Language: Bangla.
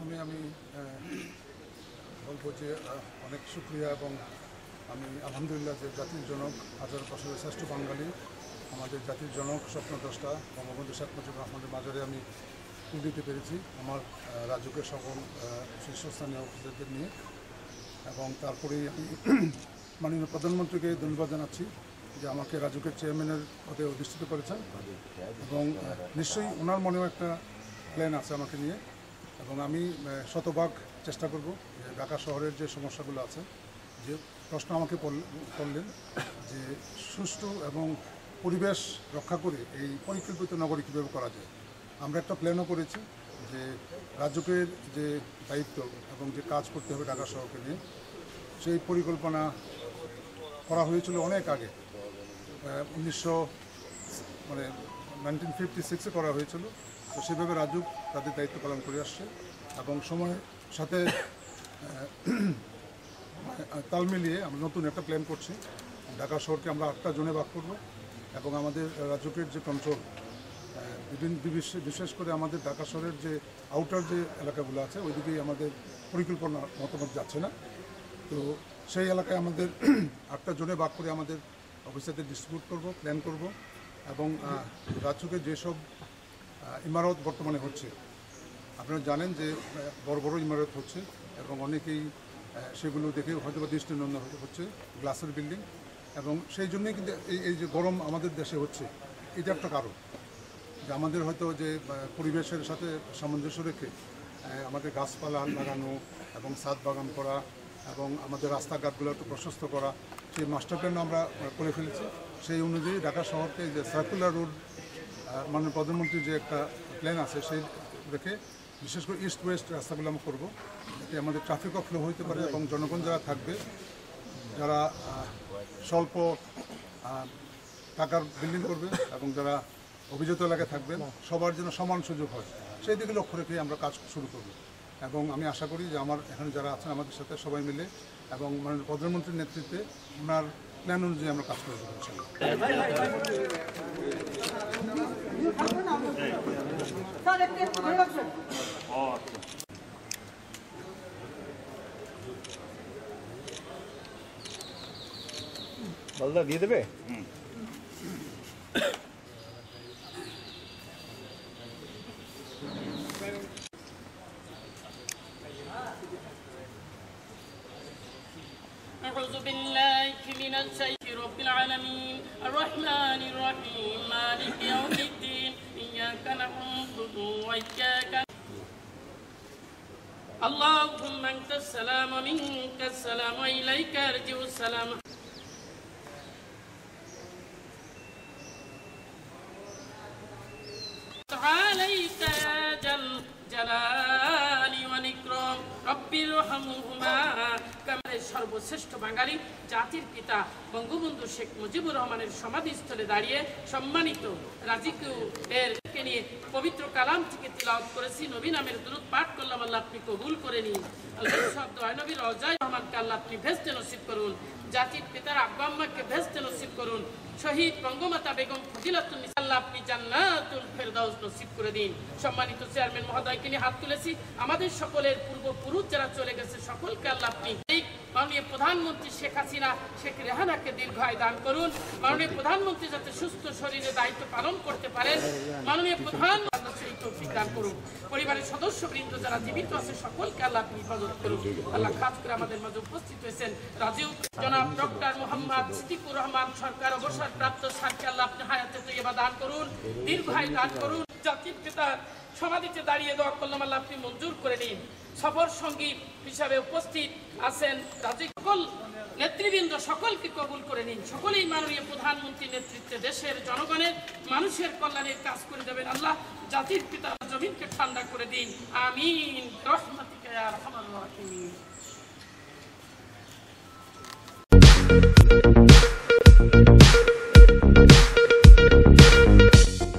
প্রথমে আমি বলবো যে অনেক শুকরিয়া এবং আমি আলহামদুলিল্লাহ যে জাতির জনক হাজার বছরের শ্রেষ্ঠ বাঙালি আমাদের জাতির জনক স্বপ্নদ্রষ্টা বঙ্গবন্ধু শেখ মুজিবুর রহমানের মাজারে আমি ফুল দিতে পেরেছি আমার রাজুকের সকল শীর্ষস্থানীয় অফিসারদের নিয়ে এবং তারপরেই আমি মাননীয় প্রধানমন্ত্রীকে ধন্যবাদ জানাচ্ছি যে আমাকে রাজুকের চেয়ারম্যানের পদে অধিষ্ঠিত করেছেন এবং নিশ্চয়ই ওনার মনেও একটা প্ল্যান আছে আমাকে নিয়ে এবং আমি শতভাগ চেষ্টা করব যে ঢাকা শহরের যে সমস্যাগুলো আছে যে প্রশ্ন আমাকে করলেন যে সুষ্ঠু এবং পরিবেশ রক্ষা করে এই পরিকল্পিত নগরী কীভাবে করা যায় আমরা একটা প্ল্যানও করেছি যে রাজুকের যে দায়িত্ব এবং যে কাজ করতে হবে ঢাকা শহরকে নিয়ে সেই পরিকল্পনা করা হয়েছিল অনেক আগে 1956 করা হয়েছিল তো সেভাবে রাজুক তাদের দায়িত্ব পালন করে আসছে এবং সময়ের সাথে তাল মিলিয়ে আমরা নতুন একটা প্ল্যান করছি ঢাকা শহরকে আমরা 8টা জোনে ভাগ করব এবং আমাদের রাজুকের যে কন্ট্রোল বিশেষ করে আমাদের ঢাকা শহরের যে আউটার যে এলাকাগুলো আছে ওইদিকেই আমাদের পরিকল্পনা মতামত যাচ্ছে না তো সেই এলাকায় আমাদের 8টা জোনে ভাগ করে আমাদের অফিসারদের ডিস্ট্রিবিউট করব প্ল্যান করব এবং রাজুকের যেসব ইমারত বর্তমানে হচ্ছে আপনারা জানেন যে বড় বড় ইমারত হচ্ছে এবং অনেকেই সেগুলো দেখে হয়তো দৃষ্টিনন্দন হচ্ছে গ্লাসের বিল্ডিং এবং সেই জন্যই কিন্তু এই যে গরম আমাদের দেশে হচ্ছে এটা একটা কারণ যে আমাদের হয়তো যে পরিবেশের সাথে সামঞ্জস্য রেখে আমাদের গাছপালা লাগানো এবং ছাদ বাগান করা এবং আমাদের রাস্তাঘাটগুলো একটু প্রশস্ত করা সেই মাস্টার প্ল্যান আমরা করে ফেলেছি সেই অনুযায়ী ঢাকা শহরকে যে সার্কুলার রোড মাননীয় প্রধানমন্ত্রীর যে একটা প্ল্যান আছে সেই রেখে বিশেষ করে ইস্ট ওয়েস্ট রাস্তাগুলো আমরা করবো যাতে আমাদের ট্রাফিকও ফ্লো হতে পারে এবং জনগণ যারা থাকবে যারা স্বল্প টাকার বিল্ডিং করবে এবং যারা অভিজাত এলাকায় থাকবেন সবার জন্য সমান সুযোগ হয় সেই দিকে লক্ষ্য রেখে আমরা কাজ শুরু করব এবং আমি আশা করি যে আমার এখানে যারা আছেন আমাদের সাথে সবাই মিলে এবং মাননীয় প্রধানমন্ত্রীর নেতৃত্বে ওনার প্ল্যান অনুযায়ী আমরা কাজ করে দেবো বলদা দিয়ে দেবে أعوذ بالله من الشيطان رب العالمين الرحمن الرحيم مالك يوم الدين إياك نعبد وإياك اللهم أنت السلام ومنك السلام وإليك يرجع السلام عليك يا جلال والإكرام رب ارحمهما সর্বশ্রেষ্ঠ বাঙালি জাতির পিতা বঙ্গবন্ধু শেখ মুজিবুর রহমানের সমাধিস্থলে দাঁড়িয়ে সম্মানিত রাজিকুকে নিয়ে পবিত্র কালাম থেকে তিলাওয়াত করেছি নবী নামের দুরূদ পাঠ করলাম আল্লাহ আপনি কবুল করে নিন আল্লাহ শব্দ হয় নবী রওজায়ে রহমানকে আল্লাহ আপনি ভেস্তে নসিব করুন জাতির পিতার আব্বা আম্মাকে ভেস্তে নসিব করুন শহীদ বঙ্গমাতা বেগম ফজিলাতুন নিসা আল্লাহ আপনি জান্নাতুল ফেরদাউস নসিব করে দিন সম্মানিত চেয়ারম্যান মহোদয়কে নিয়ে হাত তুলেছি আমাদের সকলের পূর্বপুরুষ যারা চলে গেছে সকলকে আল্লাহ আপনি মাননীয় প্রধানমন্ত্রী শেখ হাসিনা শেখ রেহানাকে দীর্ঘায়ু দান করুন মাননীয় প্রধানমন্ত্রী যাতে সুস্থ শরীরে দায়িত্ব পালন করতে পারেন মাননীয় প্রধানমন্ত্রী তৌফিক দান করুন পরিবারের সদস্যবৃন্দ যারা জীবিত আছে সকলকে আল্লাহ আপনি হেফাজত করুন আল্লাহ খাস করে আমাদের মাঝে উপস্থিত হয়েছেন রাজীব জনাব ডক্টর মোহাম্মদ সিদ্দিকুর রহমান সরকার অবসরপ্রাপ্ত স্যারকে আল্লাহ আপনি হায়াতে তৈয়বা দান করুন দীর্ঘায়ু দান করুন জাতির পিতার সমাধিতে দাঁড়িয়ে দোয়া করলাম আল্লাহ আপনি মঞ্জুর করে নিন সফর সঙ্গী হিসাবে উপস্থিত আছেন রাজ্যের সকল নেতৃবৃন্দ সকলকে কবুল করে নিন সকলেই মাননীয় প্রধানমন্ত্রীর নেতৃত্বে দেশের জনগণের মানুষের কল্যাণের কাজ করে দেবেন আল্লাহ জাতির পিতা জমিনকে ঠান্ডা করে দিন আমিন রহমাতিকা ইয়া আরহামার রাহিমিন